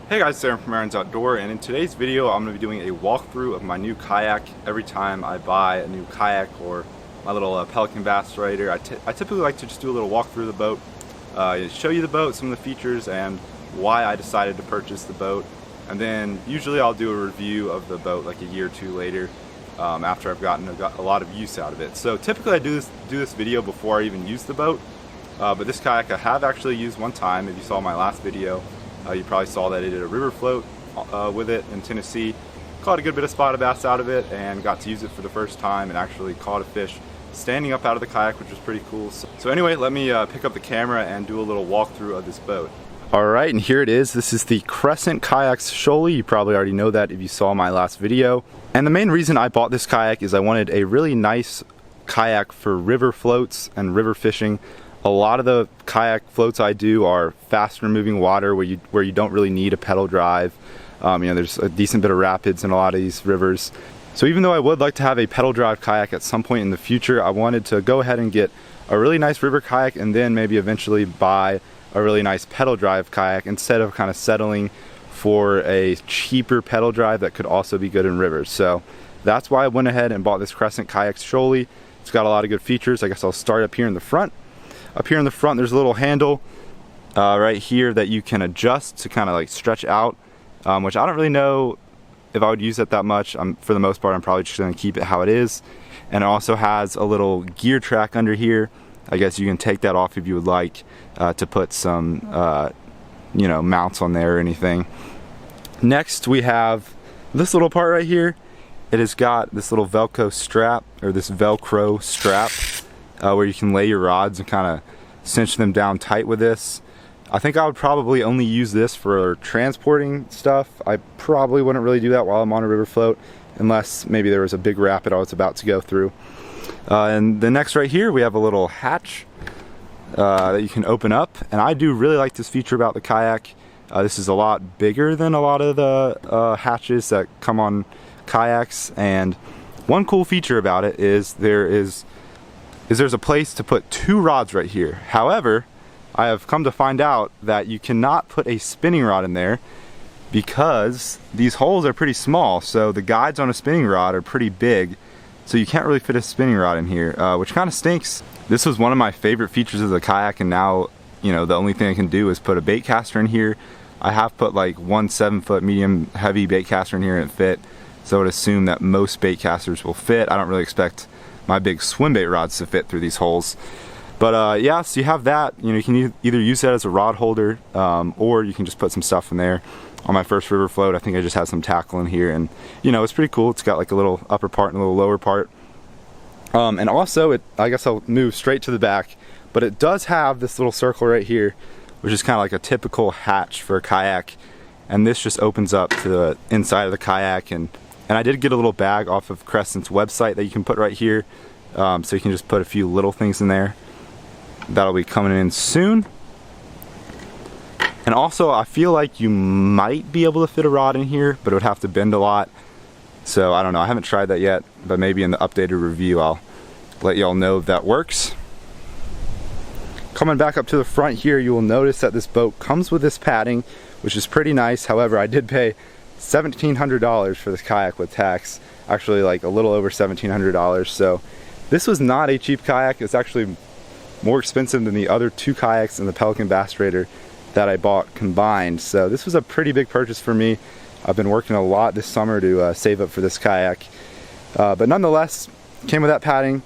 Hey guys, Sarah from Aaron's Outdoor, and in today's video I'm going to be doing a walkthrough of my new kayak. Every time I buy a new kayak or my little Pelican Bass Rider, I typically like to just do a little walk through the boat, show you the boat, some of the features, and why I decided to purchase the boat. And then usually I'll do a review of the boat like a year or two later after I've gotten a lot of use out of it. So typically I do this video before I even use the boat, but this kayak I have actually used one time. If you saw my last video, you probably saw that I did a river float with it in Tennessee. Caught a good bit of spotted bass out of it and got to use it for the first time and actually caught a fish standing up out of the kayak, which was pretty cool. So anyway, let me pick up the camera and do a little walkthrough of this boat. Alright, and here it is. This is the Crescent Kayaks Shoalie. You probably already know that if you saw my last video. And the main reason I bought this kayak is I wanted a really nice kayak for river floats and river fishing. A lot of the kayak floats I do are faster moving water where you don't really need a pedal drive. There's a decent bit of rapids in a lot of these rivers. So even though I would like to have a pedal drive kayak at some point in the future, I wanted to go ahead and get a really nice river kayak and then maybe eventually buy a really nice pedal drive kayak instead of kind of settling for a cheaper pedal drive that could also be good in rivers. So that's why I went ahead and bought this Crescent Kayaks Shoalie. It's got a lot of good features. I guess I'll start up here in the front. Up here in the front there's a little handle right here that you can adjust to kind of like stretch out, which I don't really know if I would use it that much. For the most part I'm probably just going to keep it how it is. And it also has a little gear track under here. I guess you can take that off if you would like to put some mounts on there or anything. Next we have this little part right here. It has got this little Velcro strap where you can lay your rods and kind of cinch them down tight with this. I think I would probably only use this for transporting stuff. I probably wouldn't really do that while I'm on a river float unless maybe there was a big rapid I was about to go through. And the next right here we have a little hatch that you can open up, and I do really like this feature about the kayak. This is a lot bigger than a lot of the hatches that come on kayaks, and one cool feature about it is there's a place to put two rods right here. However, I have come to find out that you cannot put a spinning rod in there because these holes are pretty small, so the guides on a spinning rod are pretty big, so you can't really fit a spinning rod in here, which kind of stinks. This was one of my favorite features of the kayak, and now the only thing I can do is put a bait caster in here. I have put like one 7-foot medium heavy bait caster in here and it fit, so I would assume that most bait casters will fit. I don't really expect my big swim bait rods to fit through these holes. But yeah, so you have that. You can either use that as a rod holder or you can just put some stuff in there. On my first river float, I think I just had some tackle in here, and it's pretty cool. It's got like a little upper part and a little lower part. And also, I guess I'll move straight to the back, but it does have this little circle right here, which is kind of like a typical hatch for a kayak. And this just opens up to the inside of the kayak, and I did get a little bag off of Crescent's website that you can put right here, so you can just put a few little things in there. That'll be coming in soon. And also I feel like you might be able to fit a rod in here, but it would have to bend a lot. So I don't know, I haven't tried that yet, but maybe in the updated review I'll let y'all know if that works. Coming back up to the front here, you will notice that this boat comes with this padding, which is pretty nice. However, I did pay $1,700 for this kayak with tax, actually like a little over $1,700. So this was not a cheap kayak. It's actually more expensive than the other two kayaks in the Pelican Bass Rider that I bought combined. So this was a pretty big purchase for me. I've been working a lot this summer to save up for this kayak, but nonetheless came with that padding.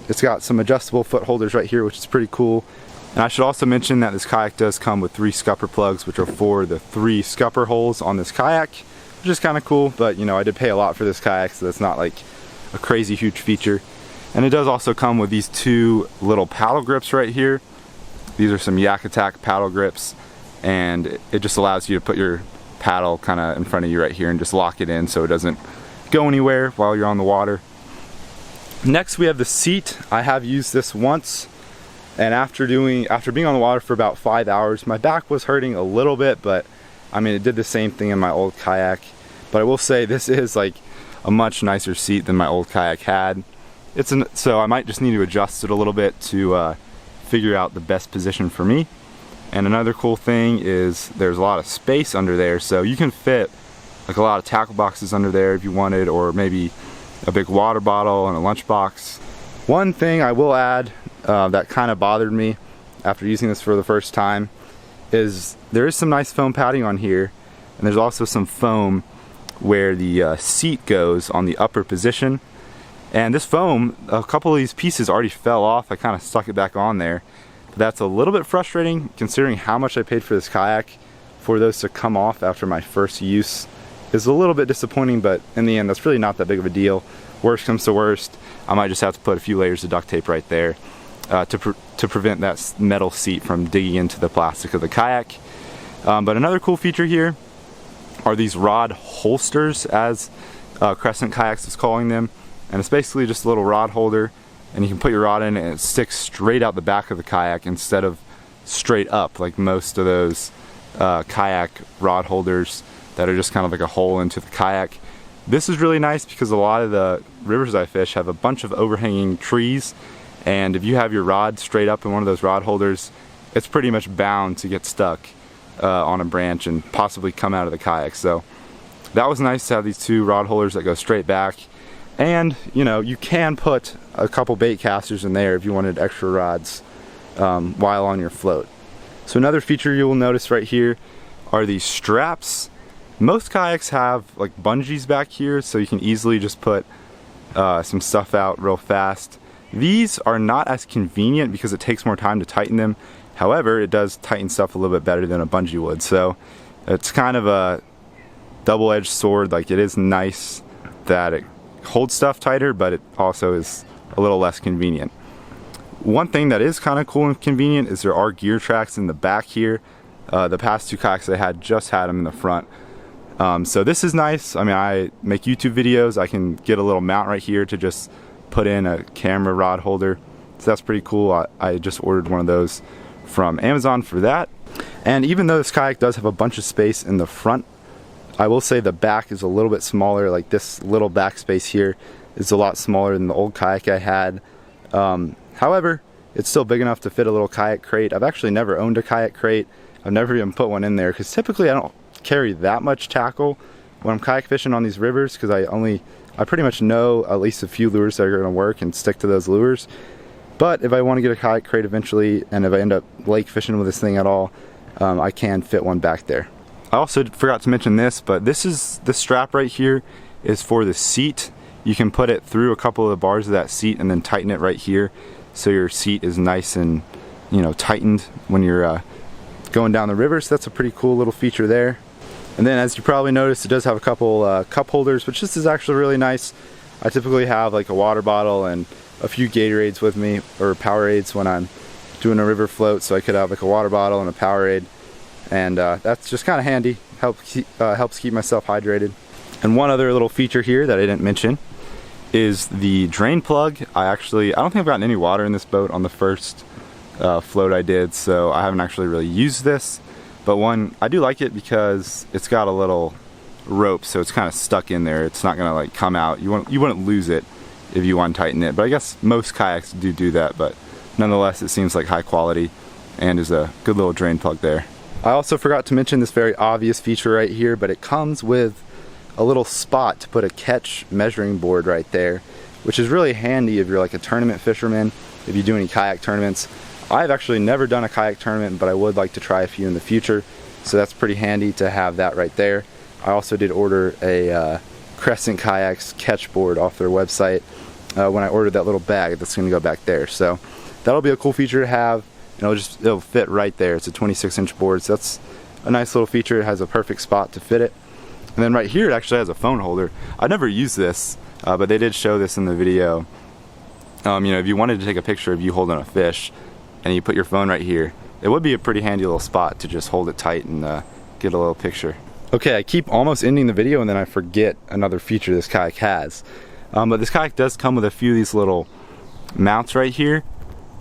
It's got some adjustable foot holders right here, which is pretty cool. And I should also mention that this kayak does come with 3 scupper plugs, which are for the 3 scupper holes on this kayak, which is kind of cool. But I did pay a lot for this kayak, so that's not like a crazy huge feature. And it does also come with these 2 little paddle grips right here. These are some Yak Attack paddle grips, and it just allows you to put your paddle kind of in front of you right here and just lock it in so it doesn't go anywhere while you're on the water. Next we have the seat. I have used this once, and after being on the water for about 5 hours, my back was hurting a little bit, but it did the same thing in my old kayak. But I will say this is like a much nicer seat than my old kayak had. So I might just need to adjust it a little bit to figure out the best position for me. And another cool thing is there's a lot of space under there, so you can fit like a lot of tackle boxes under there if you wanted, or maybe a big water bottle and a lunch box. One thing I will add that kind of bothered me after using this for the first time is there is some nice foam padding on here, and there's also some foam where the seat goes on the upper position. And this foam, a couple of these pieces already fell off. I kind of stuck it back on there. But that's a little bit frustrating considering how much I paid for this kayak. For those to come off after my first use is a little bit disappointing, but in the end that's really not that big of a deal. Worst comes to worst, I might just have to put a few layers of duct tape right there to prevent that metal seat from digging into the plastic of the kayak. But another cool feature here are these rod holsters, as Crescent Kayaks is calling them. And it's basically just a little rod holder, and you can put your rod in and it sticks straight out the back of the kayak instead of straight up like most of those kayak rod holders that are just kind of like a hole into the kayak. This is really nice because a lot of the rivers I fish have a bunch of overhanging trees, and if you have your rod straight up in one of those rod holders, it's pretty much bound to get stuck on a branch and possibly come out of the kayak. So that was nice to have these two rod holders that go straight back. And you know, you can put a couple bait casters in there if you wanted extra rods while on your float. So another feature you will notice right here are these straps. Most kayaks have like bungees back here, so you can easily just put some stuff out real fast. These are not as convenient because it takes more time to tighten them. However, it does tighten stuff a little bit better than a bungee would. So it's kind of a double-edged sword. Like, it is nice that it holds stuff tighter, but it also is a little less convenient. One thing that is kind of cool and convenient is there are gear tracks in the back here. The past two kayaks I had just had them in the front. So this is nice. I mean, I make YouTube videos. I can get a little mount right here to just put in a camera rod holder. So that's pretty cool. I just ordered one of those from Amazon for that. And even though this kayak does have a bunch of space in the front, I will say the back is a little bit smaller. Like, this little back space here is a lot smaller than the old kayak I had. However, it's still big enough to fit a little kayak crate. I've actually never owned a kayak crate. I've never even put one in there because typically I don't carry that much tackle when I'm kayak fishing on these rivers, because I pretty much know at least a few lures that are going to work and stick to those lures. But if I want to get a kayak crate eventually, and if I end up lake fishing with this thing at all, I can fit one back there. I also forgot to mention this, but this strap right here is for the seat. You can put it through a couple of the bars of that seat and then tighten it right here, so your seat is nice and, you know, tightened when you're going down the river. So that's a pretty cool little feature there. And then, as you probably noticed, it does have a couple cup holders, which this is actually really nice. I typically have like a water bottle and a few Gatorades with me, or Powerades, when I'm doing a river float, so I could have like a water bottle and a Powerade, and that's just kind of handy. Helps keep myself hydrated. And one other little feature here that I didn't mention is the drain plug. I don't think I've gotten any water in this boat on the first float I did, so I haven't actually really used this. But I do like it because it's got a little rope, so it's kind of stuck in there. It's not gonna like come out. You wouldn't lose it if you untighten it, but I guess most kayaks do that. But nonetheless, it seems like high quality and is a good little drain plug there. I also forgot to mention this very obvious feature right here, but it comes with a little spot to put a catch measuring board right there, which is really handy if you're like a tournament fisherman, if you do any kayak tournaments. I've actually never done a kayak tournament, but I would like to try a few in the future, so that's pretty handy to have that right there. I also did order a Crescent Kayaks catch board off their website when I ordered that little bag that's going to go back there. So that'll be a cool feature to have, and it'll fit right there. It's a 26-inch board, so that's a nice little feature. It has a perfect spot to fit it. And then right here it actually has a phone holder. I never used this, but they did show this in the video. You know, if you wanted to take a picture of you holding a fish and you put your phone right here, it would be a pretty handy little spot to just hold it tight and get a little picture. Okay, I keep almost ending the video and then I forget another feature this kayak has. But this kayak does come with a few of these little mounts right here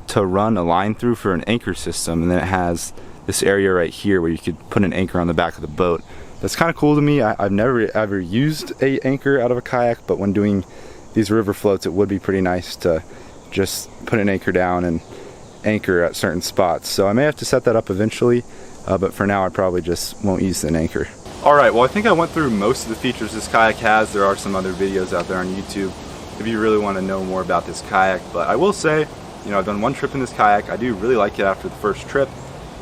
to run a line through for an anchor system, and then it has this area right here where you could put an anchor on the back of the boat. That's kind of cool to me. I've never ever used an anchor out of a kayak, but when doing these river floats, it would be pretty nice to just put an anchor down and anchor at certain spots. So I may have to set that up eventually, but for now I probably just won't use an anchor. Alright, well I think I went through most of the features this kayak has. There are some other videos out there on YouTube if you really want to know more about this kayak, but I will say, you know, I've done one trip in this kayak. I do really like it after the first trip.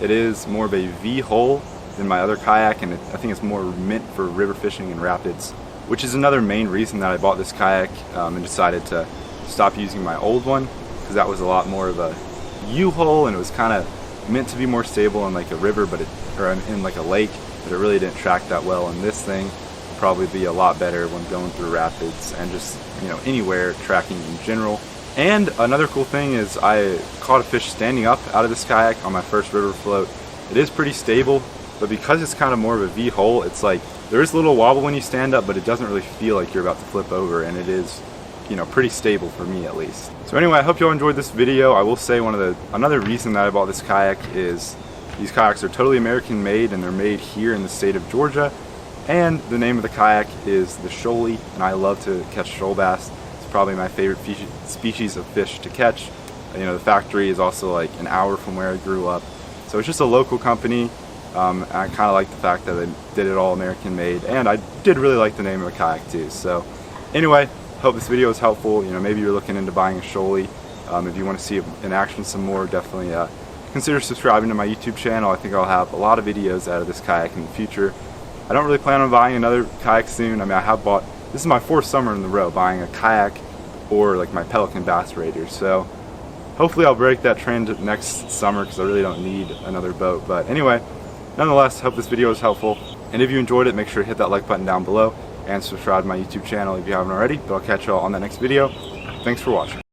It is more of a V-hull than my other kayak, and I think it's more meant for river fishing and rapids, which is another main reason that I bought this kayak and decided to stop using my old one, because that was a lot more of a U-hull, and it was kind of meant to be more stable in like a river, or in like a lake, but it really didn't track that well. And this thing will probably be a lot better when going through rapids and just, you know, anywhere tracking in general. And another cool thing is I caught a fish standing up out of this kayak on my first river float. It is pretty stable, but because it's kind of more of a V-hull, it's like there is a little wobble when you stand up, but it doesn't really feel like you're about to flip over, and it is, you know, pretty stable for me at least. So anyway, I hope you all enjoyed this video. I will say another reason that I bought this kayak is these kayaks are totally American made, and they're made here in the state of Georgia. And the name of the kayak is the Shoalie, and I love to catch shoal bass. It's probably my favorite species of fish to catch. You know, the factory is also like an hour from where I grew up. So it's just a local company. I kind of like the fact that they did it all American made, and I did really like the name of the kayak too. So anyway, hope this video was helpful. You know, maybe you're looking into buying a Shoalie. If you want to see it in action some more, definitely consider subscribing to my YouTube channel. I think I'll have a lot of videos out of this kayak in the future. I don't really plan on buying another kayak soon. I mean, I have bought, this is my 4th summer in a row buying a kayak or like my Pelican Bass Raider. So hopefully I'll break that trend next summer, because I really don't need another boat. But anyway, nonetheless, hope this video was helpful. And if you enjoyed it, make sure to hit that like button down below and subscribe to my YouTube channel if you haven't already. But I'll catch y'all on the next video. Thanks for watching.